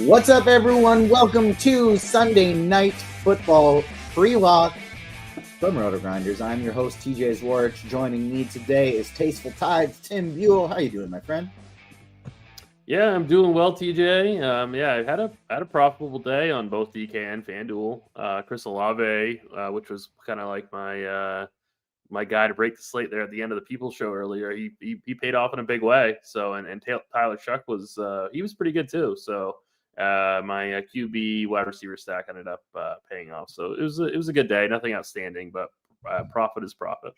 What's up, everyone? Welcome to Sunday Night Football Pre-Lock from RotoGrinders. I'm your host, TJ Zwarych. Joining me today is Tasteful Tides, Tim Buell. How you doing, my friend? Yeah, I'm doing well, TJ. I had a profitable day on both DK and FanDuel. Chris Olave, which was kind of like my guy to break the slate there at the end of the People Show earlier. He paid off in a big way. So and Tyler Shuck was he was pretty good too. So my QB wide receiver stack ended up paying off. So it was a good day. Nothing outstanding, but profit is profit.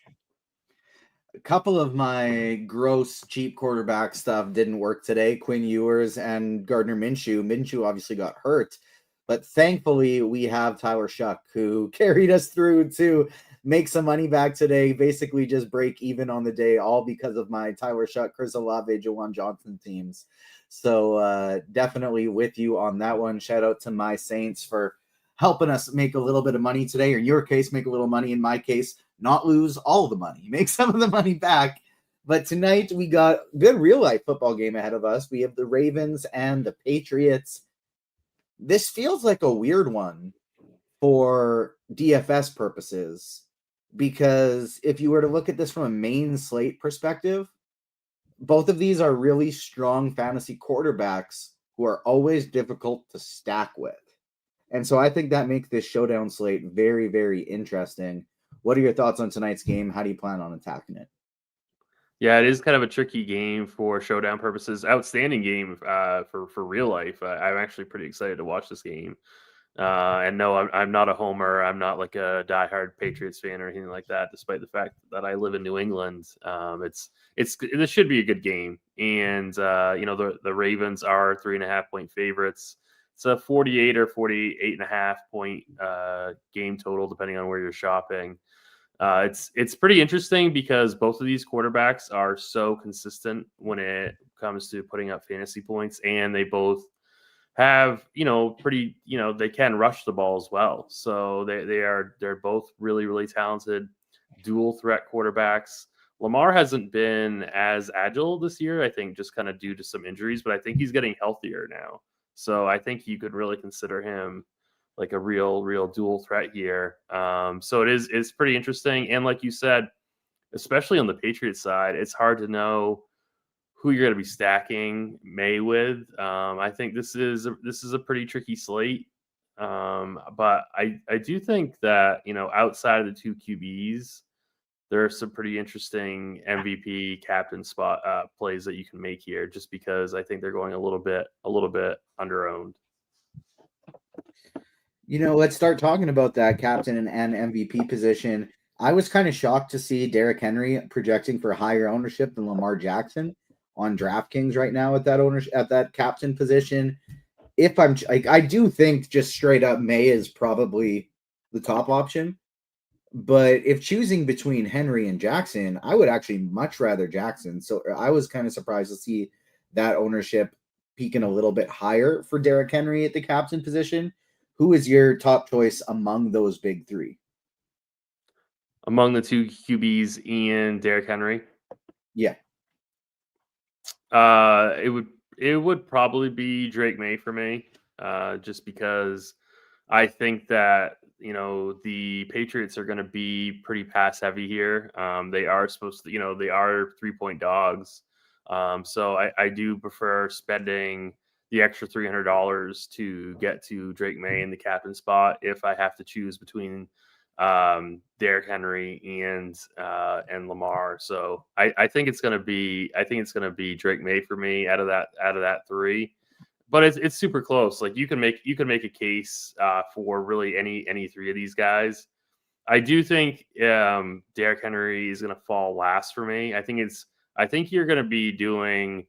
A couple of my gross cheap quarterback stuff didn't work today. Quinn Ewers and Gardner Minshew. Minshew obviously got hurt, but thankfully we have Tyler Shuck, who carried us through to make some money back today, basically just break even on the day, all because of my Tyler Shuck, Chris Olave, Jawan Johnson teams. So definitely with you on that one. Shout out to my Saints for helping us make a little bit of money today, or in your case, make a little money. In my case, not lose all of the money, make some of the money back. But tonight we got a good real life football game ahead of us. We have the Ravens and the Patriots. This feels like a weird one for DFS purposes, because if you were to look at this from a main slate perspective, both of these are really strong fantasy quarterbacks who are always difficult to stack with. And so I think that makes this showdown slate very, very interesting. What are your thoughts on tonight's game? How do you plan on attacking it? Yeah, it is kind of a tricky game for showdown purposes. Outstanding game for real life. I'm actually pretty excited to watch this game. And no, I'm not a homer. I'm not like a diehard Patriots fan or anything like that. Despite the fact that I live in New England, this should be a good game. And the Ravens are 3.5-point favorites. It's a 48 or 48.5-point game total, depending on where you're shopping. It's pretty interesting because both of these quarterbacks are so consistent when it comes to putting up fantasy points, and they both have they can rush the ball as well. So they're both really, really talented dual threat quarterbacks. Lamar hasn't been as agile this year, I think, just kind of due to some injuries, but I think he's getting healthier now. So I think you could really consider him like a real dual threat here. So it's pretty interesting. And like you said, especially on the Patriots side, it's hard to know who you're going to be stacking May with. I think this is a pretty tricky slate. But I do think that, outside of the two QBs, there are some pretty interesting MVP captain spot plays that you can make here, just because I think they're going a little bit under-owned. Let's start talking about that captain and MVP position. I was kind of shocked to see Derrick Henry projecting for higher ownership than Lamar Jackson on DraftKings right now at that captain position. I do think just straight up May is probably the top option. But if choosing between Henry and Jackson, I would actually much rather Jackson. So I was kind of surprised to see that ownership peaking a little bit higher for Derrick Henry at the captain position. Who is your top choice among those big three? Among the two QBs and Derrick Henry? Yeah. It would probably be Drake May for me, just because I think that the Patriots are going to be pretty pass heavy here. They are supposed to, they are 3-point dogs. So I do prefer spending the extra $300 to get to Drake May in the captain spot if I have to choose between Derrick Henry and Lamar. So I think it's gonna be Drake May for me out of that three. But it's super close. Like you can make a case for really any three of these guys. I do think Derrick Henry is going to fall last for me. I think you're going to be doing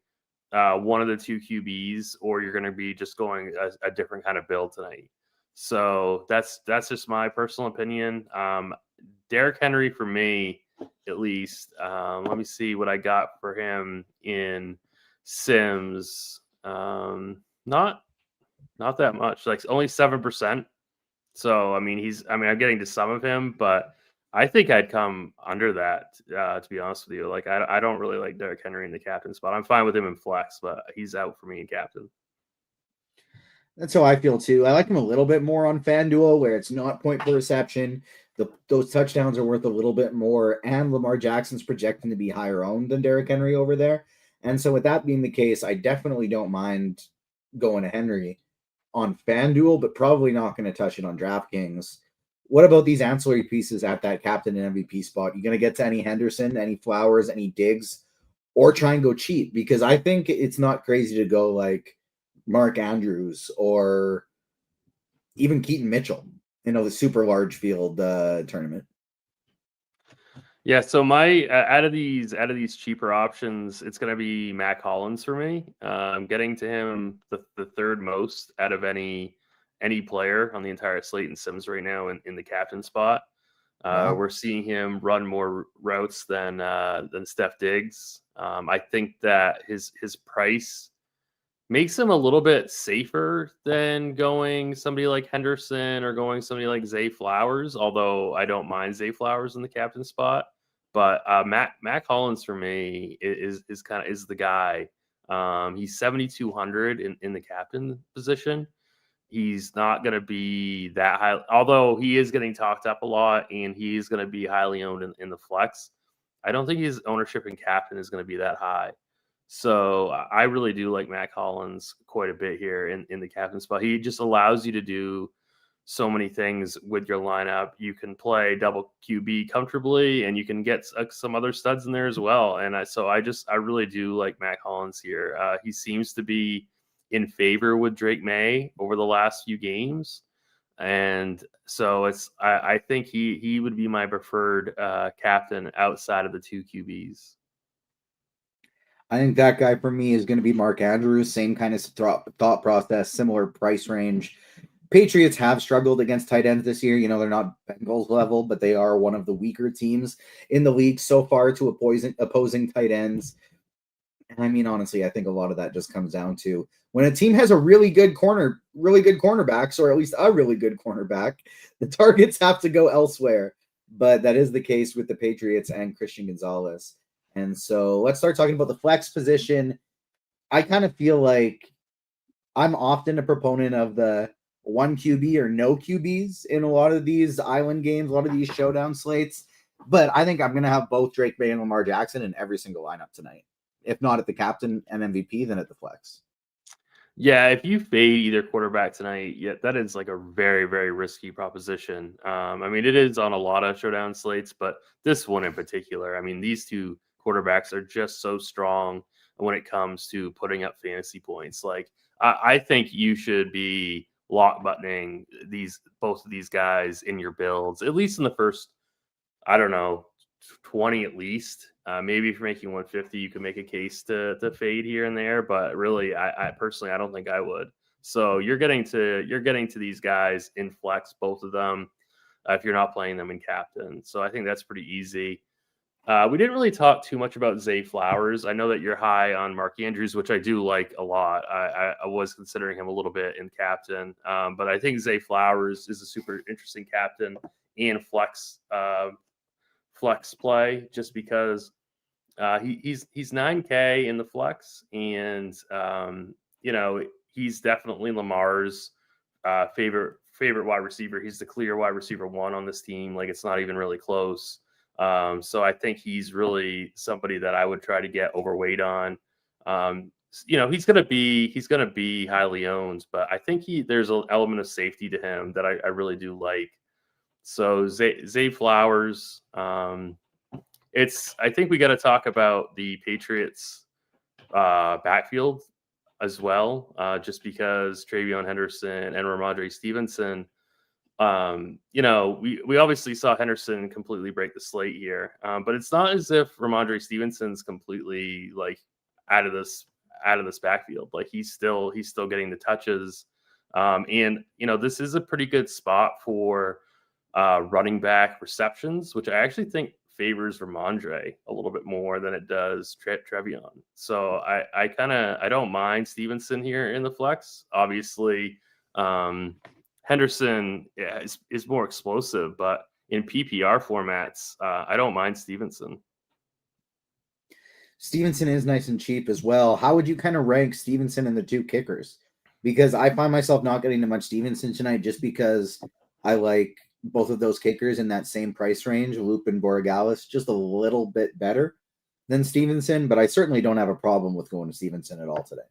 one of the two QBs, or you're going to be just going a different kind of build tonight. So that's just my personal opinion. Derrick Henry for me, at least. Let me see what I got for him in Sims. Not that much, like only 7%. So I'm getting to some of him, but I think I'd come under that, to be honest with you. Like I don't really like Derrick Henry in the captain spot. I'm fine with him in flex, but he's out for me in captain. That's how I feel too. I like him a little bit more on FanDuel, where it's not point per reception. Those touchdowns are worth a little bit more, and Lamar Jackson's projecting to be higher owned than Derrick Henry over there. And so, with that being the case, I definitely don't mind going to Henry on FanDuel, but probably not going to touch it on DraftKings. What about these ancillary pieces at that captain and MVP spot? You going to get to any Henderson, any Flowers, any Diggs, or try and go cheap? Because I think it's not crazy to go like Mark Andrews or even Keaton Mitchell, the super large field tournament. Yeah, so my out of these cheaper options, it's going to be Mac Hollins for me. I'm getting to him the third most out of any player on the entire slate and Sims right now in the captain spot. Wow. We're seeing him run more routes than Steph Diggs. I think that his price makes him a little bit safer than going somebody like Henderson or going somebody like Zay Flowers, although I don't mind Zay Flowers in the captain spot. But Mac Hollins for me is the guy. He's 7,200 in the captain position. He's not going to be that high, although he is getting talked up a lot, and he's going to be highly owned in the flex. I don't think his ownership in captain is going to be that high. So I really do like Mac Hollins quite a bit here in the captain spot. He just allows you to do so many things with your lineup. You can play double QB comfortably, and you can get some other studs in there as well. And I really do like Mac Hollins here. He seems to be in favor with Drake May over the last few games. And so I think he would be my preferred captain outside of the two QBs. I think that guy for me is going to be Mark Andrews. Same kind of thought process, similar price range. Patriots have struggled against tight ends this year. They're not Bengals level, but they are one of the weaker teams in the league so far to opposing tight ends. And I mean, honestly, I think a lot of that just comes down to when a team has a really good cornerbacks, or at least a really good cornerback, the targets have to go elsewhere. But that is the case with the Patriots and Christian Gonzalez. And so let's start talking about the flex position. I kind of feel like I'm often a proponent of the one QB or no QBs in a lot of these island games, a lot of these showdown slates. But I think I'm going to have both Drake May and Lamar Jackson in every single lineup tonight. If not at the captain and MVP, then at the flex. Yeah, if you fade either quarterback tonight, that is like a very, very risky proposition. I mean, it is on a lot of showdown slates, but this one in particular, I mean, these two quarterbacks are just so strong when it comes to putting up fantasy points. Like, I think you should be lock buttoning both of these guys in your builds, at least in the first, I don't know, 20 at least. Maybe if you're making 150, you can make a case to fade here and there, but really, I personally, I don't think I would. So you're getting to these guys in flex, both of them, if you're not playing them in captain. So I think that's pretty easy. We didn't really talk too much about Zay Flowers. I know that you're high on Mark Andrews, which I do like a lot. I was considering him a little bit in captain, but I think Zay Flowers is a super interesting captain and flex play, just because he's 9K in the flex, and he's definitely Lamar's favorite wide receiver. He's the clear wide receiver one on this team. Like, it's not even really close. So I think he's really somebody that I would try to get overweight on. He's gonna be highly owned, but I think there's an element of safety to him that I really do like. So Zay Flowers. I think we got to talk about the Patriots backfield as well, just because Travion Henderson and Ramondre Stevenson. We obviously saw Henderson completely break the slate here, but it's not as if Ramondre Stevenson's completely like out of this backfield. Like, he's still getting the touches, and this is a pretty good spot for running back receptions, which I actually think favors Ramondre a little bit more than it does Trevion. So I don't mind Stevenson here in the flex. Obviously, Henderson is more explosive, but in PPR formats, I don't mind Stevenson. Stevenson is nice and cheap as well. How would you kind of rank Stevenson and the two kickers? because I find myself not getting to much Stevenson tonight just because I like both of those kickers in that same price range, Loop and Borregales, just a little bit better than Stevenson, but I certainly don't have a problem with going to Stevenson at all today.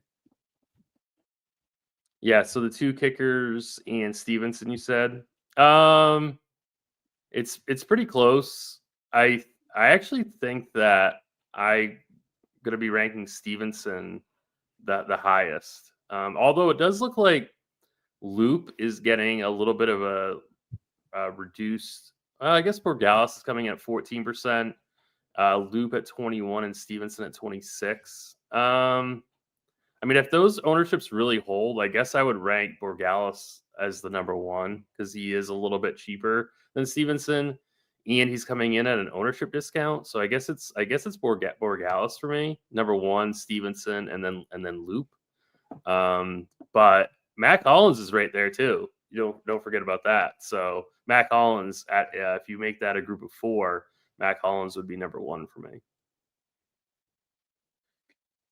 Yeah, so the 2 kickers and Stevenson, you said. It's pretty close. I actually think that I'm gonna be ranking Stevenson the highest. Although it does look like Loop is getting a little bit of a reduced. I guess Borregales is coming at 14%, Loop at 21, and Stevenson at 26. I mean, if those ownerships really hold, I guess I would rank Borregales as the number 1 because he is a little bit cheaper than Stevenson, and he's coming in at an ownership discount. So I guess it's Borregales for me, number 1, Stevenson, and then Loop. But Mac Hollins is right there too. You don't forget about that. So Mac Hollins at if you make that a group of 4, Mac Hollins would be number 1 for me.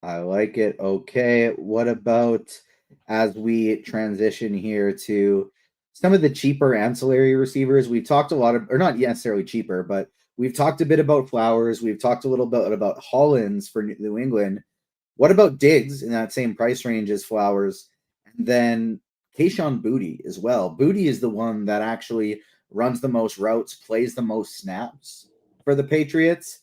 I like it. Okay. What about as we transition here to some of the cheaper ancillary receivers? We've talked a lot of, or not necessarily cheaper, but we've talked a bit about Flowers. We've talked a little bit about Hollins for New England. What about Diggs in that same price range as Flowers? And then Kayshon Boutte as well. Boutte is the one that actually runs the most routes, plays the most snaps for the Patriots,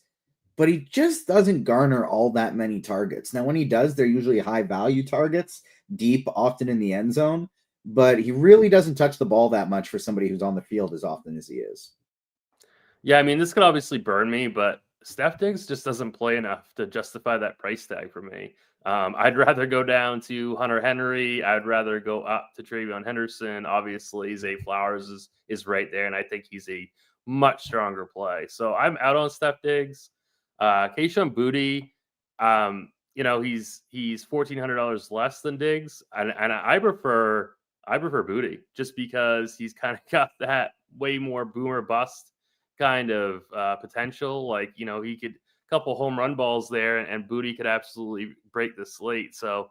but he just doesn't garner all that many targets. Now, when he does, they're usually high value targets, deep, often in the end zone, but he really doesn't touch the ball that much for somebody who's on the field as often as he is. Yeah, I mean, this could obviously burn me, but Steph Diggs just doesn't play enough to justify that price tag for me. I'd rather go down to Hunter Henry. I'd rather go up to Travion Henderson. Obviously, Zay Flowers is right there, and I think he's a much stronger play. So I'm out on Steph Diggs. Kayshon Boutte, he's $1,400 less than Diggs, and I prefer Boutte just because he's kind of got that way more boomer bust kind of potential. Like, he could couple home run balls there, and Boutte could absolutely break the slate. So,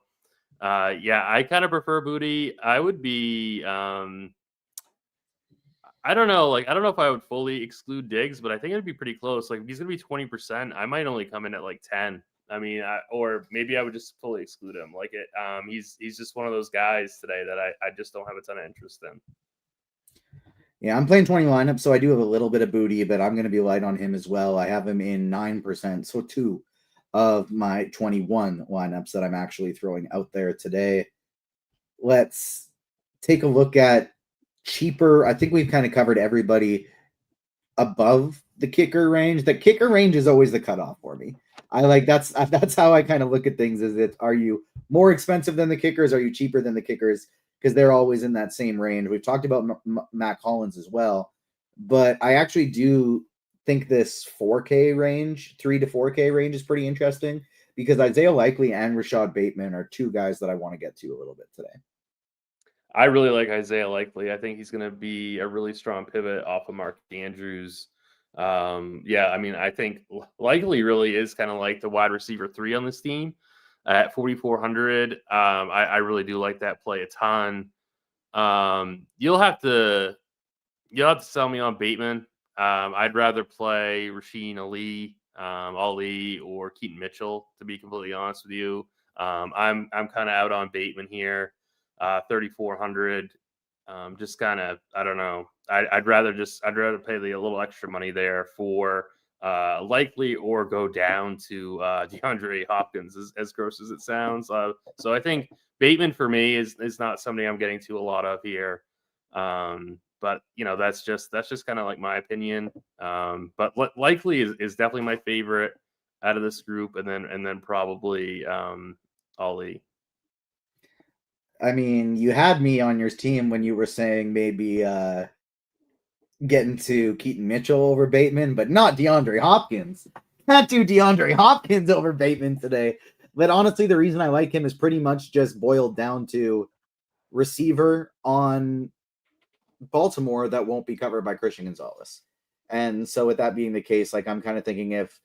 yeah, I kind of prefer Boutte. I would be, I don't know. Like, I don't know if I would fully exclude Diggs, but I think it'd be pretty close. Like, if he's gonna be 20%, I might only come in at like 10. I mean, or maybe I would just fully exclude him. Like it, he's just one of those guys today that I just don't have a ton of interest in. Yeah, I'm playing 20 lineups, so I do have a little bit of Boutte, but I'm going to be light on him as well. I have him in 9%, so 2 of my 21 lineups that I'm actually throwing out there today. Let's take a look at cheaper. I think we've kind of covered everybody above the kicker range. The kicker range is always the cutoff for me. I like that's how I kind of look at things. Is it, are you more expensive than the kickers? Are you cheaper than the kickers? Because they're always in that same range. We've talked about Mac Hollins as well, but I actually do think this 4K range, 3 to 4K range, is pretty interesting because Isaiah Likely and Rashad Bateman are 2 guys that I want to get to a little bit today. I really like Isaiah Likely. I think he's going to be a really strong pivot off of Mark Andrews. Yeah, I mean, I think Likely really is kind of like the wide receiver 3 on this team at 4,400. I really do like that play a ton. You'll have to sell me on Bateman. I'd rather play Rasheen Ali, or Keaton Mitchell, to be completely honest with you. I'm kind of out on Bateman here, 3,400. Just kind of, I don't know. I'd rather pay the a little extra money there for Likely, or go down to DeAndre Hopkins, as gross as it sounds. So I think Bateman for me is not somebody I'm getting to a lot of here. But that's just kind of like my opinion. But Likely is definitely my favorite out of this group, and then probably Ali. I mean, you had me on your team when you were saying maybe getting to Keaton Mitchell over Bateman, but not DeAndre Hopkins. Can't do DeAndre Hopkins over Bateman today. But honestly, the reason I like him is pretty much just boiled down to receiver on Baltimore that won't be covered by Christian Gonzalez. And so with that being the case, like, I'm kind of thinking if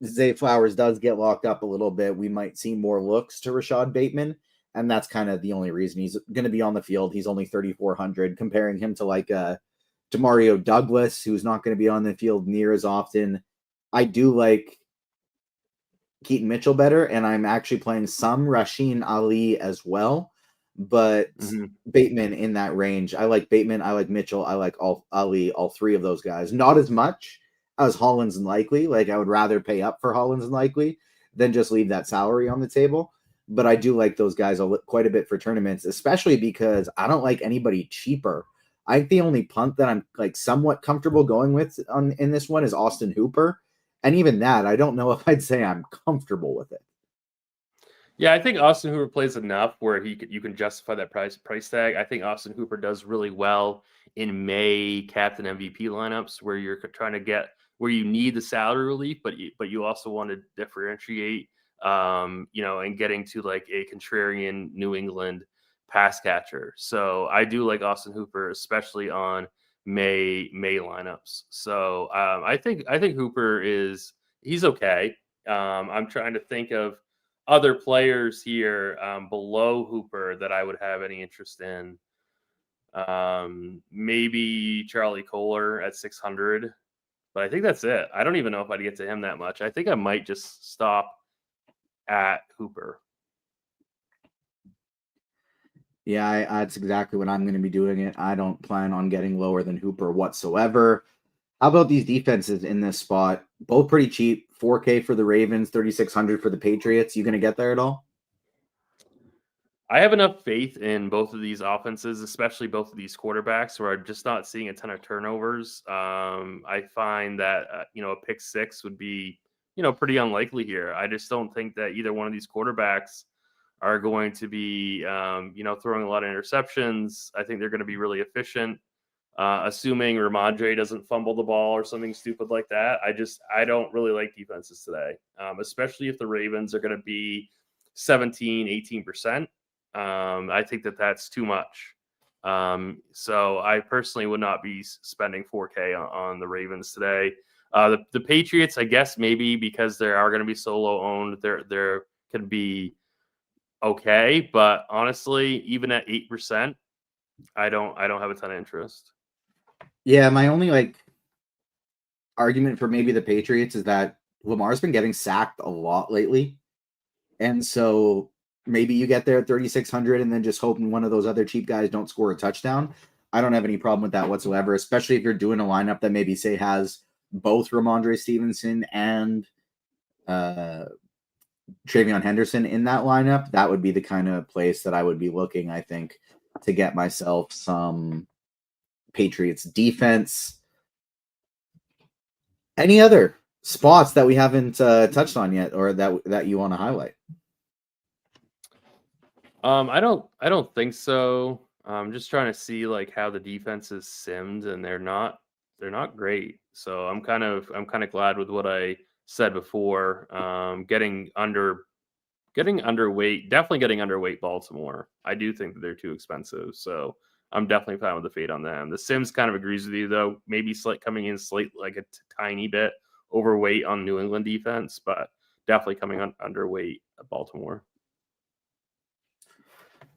Zay Flowers does get locked up a little bit, we might see more looks to Rashad Bateman. And that's kind of the only reason he's going to be on the field. He's only 3,400, comparing him to like Demario Douglas, who's not going to be on the field near as often. I do like Keaton Mitchell better, and I'm actually playing some Rasheen Ali as well. But Bateman in that range. I like Bateman, I like Mitchell, I like Ali, all three of those guys. Not as much as Hollins and Likely. Like, I would rather pay up for Hollins and Likely than just leave that salary on the table. But I do like those guys quite a bit for tournaments, especially because I don't like anybody cheaper. I think the only punt that I'm like somewhat comfortable going with in this one is Austin Hooper. And even that, I don't know if I'd say I'm comfortable with it. Yeah, I think Austin Hooper plays enough where you can justify that price tag. I think Austin Hooper does really well in May captain MVP lineups where you're trying to get where you need the salary relief, but you also want to differentiate, and getting to like a contrarian New England pass catcher. So I do like Austin Hooper, especially on May lineups. So I think Hooper he's okay. I'm trying to think of other players here below Hooper that I would have any interest in. Maybe Charlie Kohler at 600, but I think that's it. I don't even know if I'd get to him that much. I think I might just stop at Hooper. Yeah, that's exactly what I'm going to be doing it. I don't plan on getting lower than Hooper whatsoever. How about these defenses in this spot? Both pretty cheap. 4K for the Ravens, 3,600 for the Patriots. You going to get there at all? I have enough faith in both of these offenses, especially both of these quarterbacks, where I'm just not seeing a ton of turnovers. I find that, a pick six would be, pretty unlikely here. I just don't think that either one of these quarterbacks are going to be, throwing a lot of interceptions. I think they're going to be really efficient. Assuming Ramondre doesn't fumble the ball or something stupid like that. I don't really like defenses today, especially if the Ravens are going to be 17, 18%. I think that's too much. So I personally would not be spending 4K on the Ravens today. The Patriots, I guess maybe because they are going to be solo owned, they're can be okay. But honestly, even at 8%, I don't have a ton of interest. Yeah, my only argument for maybe the Patriots is that Lamar's been getting sacked a lot lately. And so maybe you get there at 3,600 and then just hoping one of those other cheap guys don't score a touchdown. I don't have any problem with that whatsoever, especially if you're doing a lineup that maybe say has both Ramondre Stevenson and TreVeyon Henderson in that lineup. That would be the kind of place that I would be looking, I think, to get myself some Patriots defense. Any other spots that we haven't touched on yet, or that you want to highlight? I don't think so. I'm just trying to see like how the defense is simmed, and they're not great. So I'm kind of glad with what I said before. Getting underweight, definitely getting underweight Baltimore. I do think that they're too expensive. So I'm definitely fine with the fade on them. The Sims kind of agrees with you though. Maybe coming in like a tiny bit overweight on New England defense, but definitely coming underweight at Baltimore.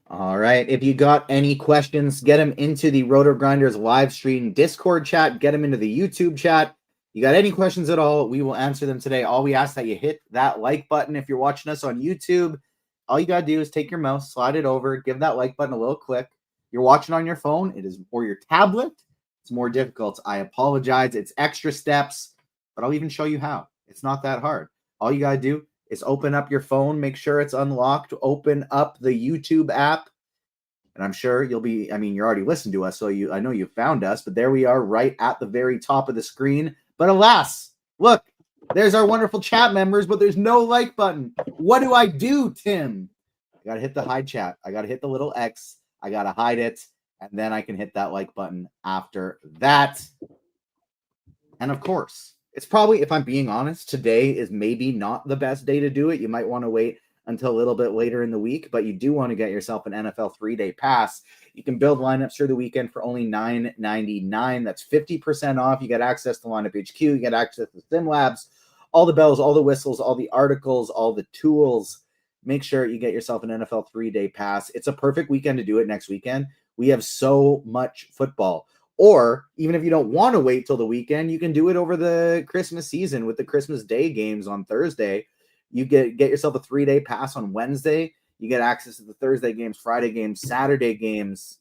All right. If you got any questions, get them into the RotoGrinders live stream Discord chat. Get them into the YouTube chat. You got any questions at all, we will answer them today. All we ask that you hit that like button if you're watching us on YouTube. All you got to do is take your mouse, slide it over, give that like button a little click. You're watching on your phone, or your tablet. It's more difficult. I apologize. It's extra steps, but I'll even show you how. It's not that hard. All you got to do is open up your phone, make sure it's unlocked, open up the YouTube app, and I'm sure you're already listening to us, so I know you found us, but there we are right at the very top of the screen. But alas, look, there's our wonderful chat members, but there's no like button. What do I do, Tim? I got to hit the hide chat. I got to hit the little X. I got to hide it, and then I can hit that like button after that. And of course, it's probably, if I'm being honest, today is maybe not the best day to do it. You might want to wait until a little bit later in the week, but you do want to get yourself an NFL 3-day pass. You can build lineups through the weekend for only $9.99. That's 50% off. You get access to Lineup HQ. You get access to SimLabs, all the bells, all the whistles, all the articles, all the tools. make sure you get yourself an NFL 3-day pass. It's a perfect weekend to do it next weekend. We have so much football. Or even if you don't want to wait till the weekend, you can do it over the Christmas season with the Christmas Day games on Thursday. You get yourself a 3-day pass on Wednesday. You get access to the Thursday games, Friday games, Saturday games.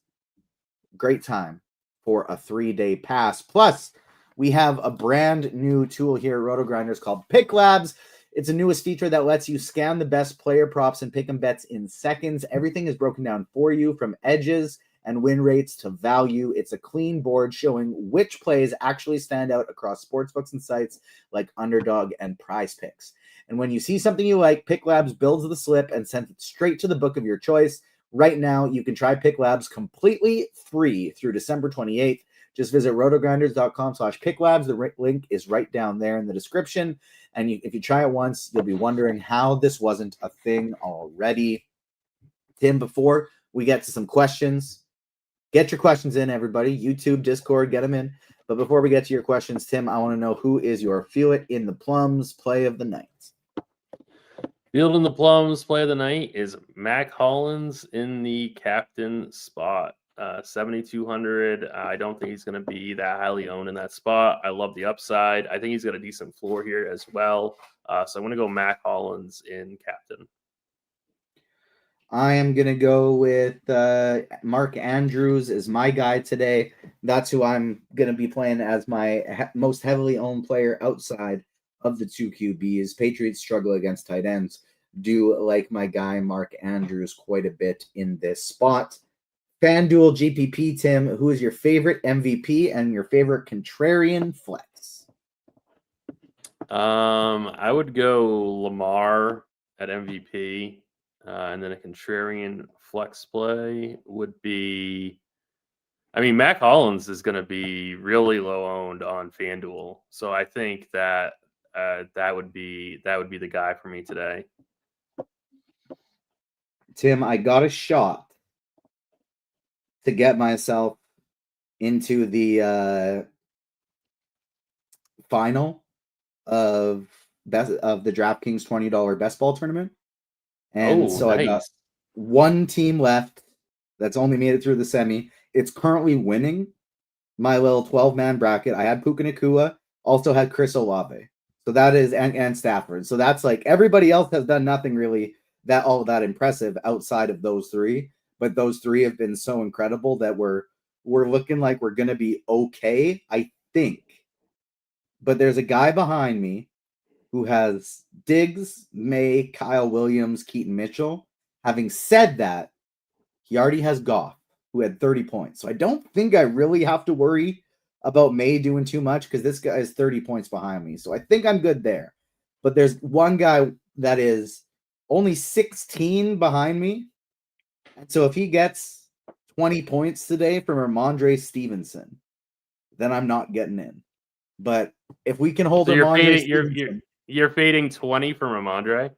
Great time for a 3-day pass. Plus, we have a brand new tool here at RotoGrinders called SimLabs. It's a newest feature that lets you scan the best player props and pick 'em bets in seconds. Everything is broken down for you, from edges and win rates to value. It's a clean board showing which plays actually stand out across sportsbooks and sites like Underdog and Prize Picks. And when you see something you like, SimLabs builds the slip and sends it straight to the book of your choice. Right now, you can try SimLabs completely free through December 28th. Just visit rotogrinders.com/SimLabs. The link is right down there in the description. And if you try it once, you'll be wondering how this wasn't a thing already. Tim, before we get to some questions, get your questions in, everybody. YouTube, Discord, get them in. But before we get to your questions, Tim, I want to know, who is your Feel It in the Plums play of the night? Field in the Plums play of the night is Mac Hollins in the captain spot. 7,200. I don't think he's going to be that highly owned in that spot. I love the upside. I think he's got a decent floor here as well. So I'm going to go Mac Hollins in captain. I am going to go with Mark Andrews as my guy today. That's who I'm going to be playing as my most heavily owned player outside of the two QBs. Patriots struggle against tight ends. Do like my guy Mark Andrews quite a bit in this spot. FanDuel GPP, Tim, who is your favorite MVP and your favorite contrarian flex? I would go Lamar at MVP, and then a contrarian flex play would be. I mean, Mac Hollins is going to be really low owned on FanDuel, so I think that that would be the guy for me today. Tim, I got a shot to get myself into the final of the DraftKings $20 best ball tournament. And nice. I got one team left that's only made it through the semi. It's currently winning my little 12-man bracket. I had Puka Nacua, also had Chris Olave. So that is, and Stafford. So that's like, everybody else has done nothing really all that impressive outside of those three. But those three have been so incredible that we're looking like we're going to be okay, I think. But there's a guy behind me who has Diggs, May, Kyle Williams, Keaton Mitchell. Having said that, he already has Goff, who had 30 points. So I don't think I really have to worry about May doing too much, because this guy is 30 points behind me. So I think I'm good there. But there's one guy that is only 16 behind me. And so if he gets 20 points today from Ramondre Stevenson, then I'm not getting in. But if we can hold you're fading 20 from Ramondre.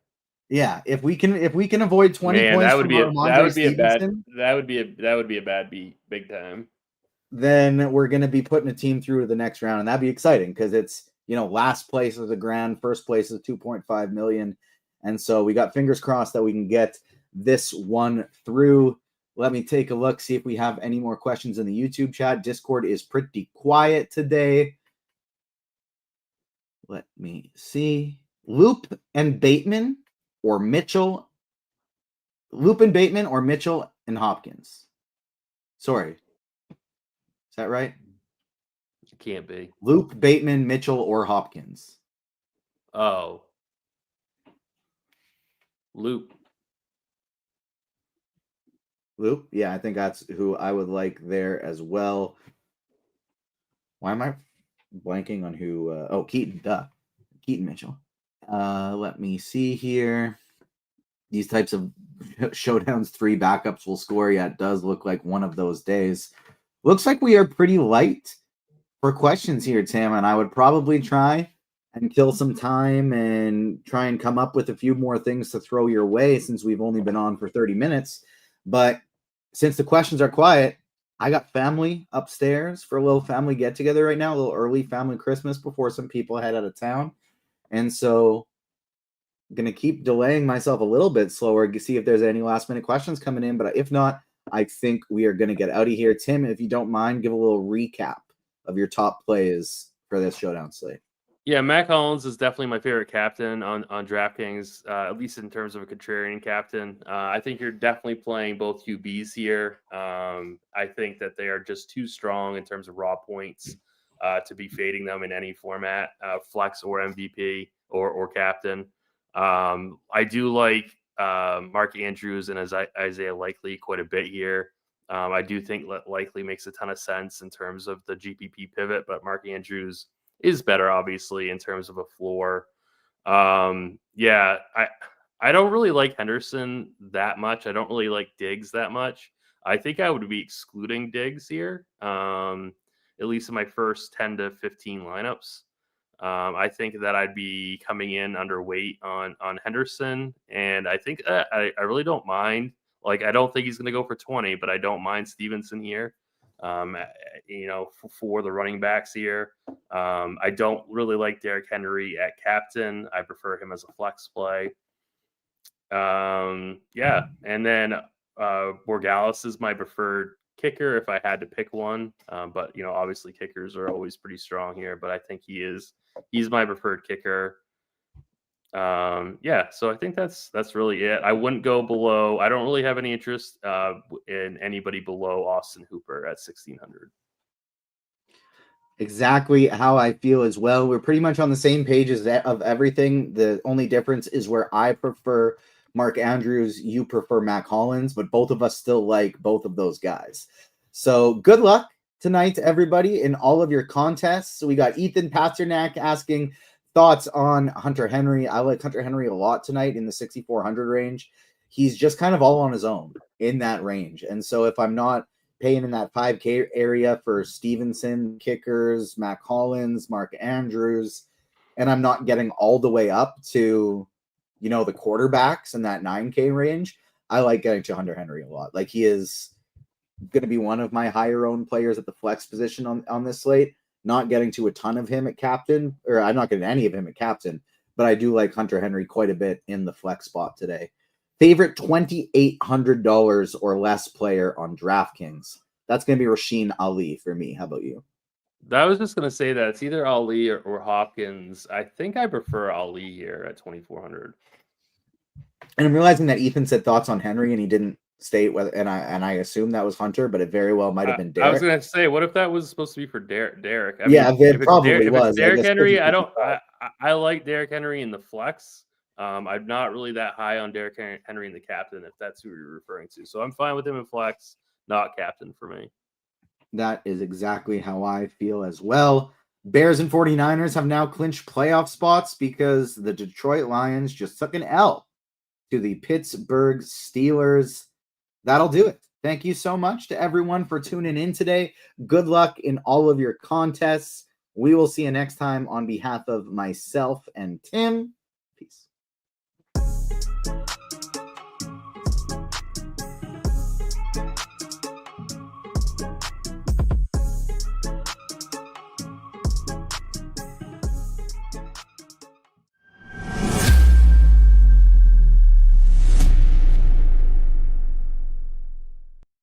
Yeah, if we can avoid 20 points that would from be Ramondre Stevenson, that would be a bad beat, big time. Then we're going to be putting a team through to the next round, and that'd be exciting because it's, last place is $1,000, first place is $2.5 million, and so we got fingers crossed that we can get this one through. Let me take a look, see if we have any more questions in the YouTube chat. Discord is pretty quiet today. Let me see. Loop and Bateman or Mitchell and Hopkins. Sorry. Is that right? It can't be. Loop, Bateman, Mitchell, or Hopkins. Oh. Loop. Yeah, I think that's who I would like there as well. Why am I blanking on who? Keaton, Keaton Mitchell. Let me see here. These types of showdowns, 3 backups will score. Yeah, it does look like one of those days. Looks like we are pretty light for questions here, Tim, and I would probably try and kill some time and try and come up with a few more things to throw your way since we've only been on for 30 minutes. But since the questions are quiet, I got family upstairs for a little family get-together right now, a little early family Christmas before some people head out of town. And so going to keep delaying myself a little bit slower to see if there's any last minute questions coming in. But if not, I think we are going to get out of here. Tim, if you don't mind, give a little recap of your top plays for this showdown slate. Yeah, Mac Hollins is definitely my favorite captain on DraftKings, at least in terms of a contrarian captain. I think you're definitely playing both QBs here. I think that they are just too strong in terms of raw points to be fading them in any format, flex or MVP or captain. I do like Mark Andrews and Isaiah Likely quite a bit here. I do think Likely makes a ton of sense in terms of the GPP pivot, but Mark Andrews is better, obviously, in terms of a floor. Yeah, I don't really like Henderson that much. I don't really like Diggs that much. I think I would be excluding Diggs here, at least in my first 10 to 15 lineups. I think that I'd be coming in underweight on Henderson, and I think I really don't mind. Like, I don't think he's going to go for 20, but I don't mind Stevenson here. For the running backs here. I don't really like Derrick Henry at captain. I prefer him as a flex play. And then Borgalis is my preferred kicker if I had to pick one. But obviously kickers are always pretty strong here, but I think he's my preferred kicker. So I think that's really it. I wouldn't go below. I don't really have any interest in anybody below Austin Hooper at 1,600. Exactly how I feel as well. We're pretty much on the same page as of everything. The only difference is where I prefer Mark Andrews, you prefer Mac Hollins, but both of us still like both of those guys. So good luck tonight to everybody in all of your contests. So we got Ethan Pasternak asking thoughts on Hunter Henry. I like Hunter Henry a lot tonight in the 6,400 range. He's just kind of all on his own in that range. And so if I'm not paying in that 5K area for Stevenson, kickers, Mac Hollins, Mark Andrews, and I'm not getting all the way up to, the quarterbacks in that 9K range, I like getting to Hunter Henry a lot. Like, he is going to be one of my higher owned players at the flex position on this slate. Not getting to a ton of him at captain, or I'm not getting any of him at captain, but I do like Hunter Henry quite a bit in the flex spot today. Favorite $2,800 or less player on DraftKings. That's going to be Rasheen Ali for me. How about you? I was just going to say that it's either Ali or Hopkins. I think I prefer Ali here at 2,400. And I'm realizing that Ethan said thoughts on Henry and he didn't state whether, and I assume that was Hunter, but it very well might have been Derek. I was going to say, what if that was supposed to be for Derek? I mean, it probably was. If it's Derrick Henry, I like Derrick Henry in the flex. I'm not really that high on Derrick Henry in the captain, if that's who you're referring to. So I'm fine with him in flex, not captain for me. That is exactly how I feel as well. Bears and 49ers have now clinched playoff spots because the Detroit Lions just took an L to the Pittsburgh Steelers. That'll do it. Thank you so much to everyone for tuning in today. Good luck in all of your contests. We will see you next time. On behalf of myself and Tim, peace.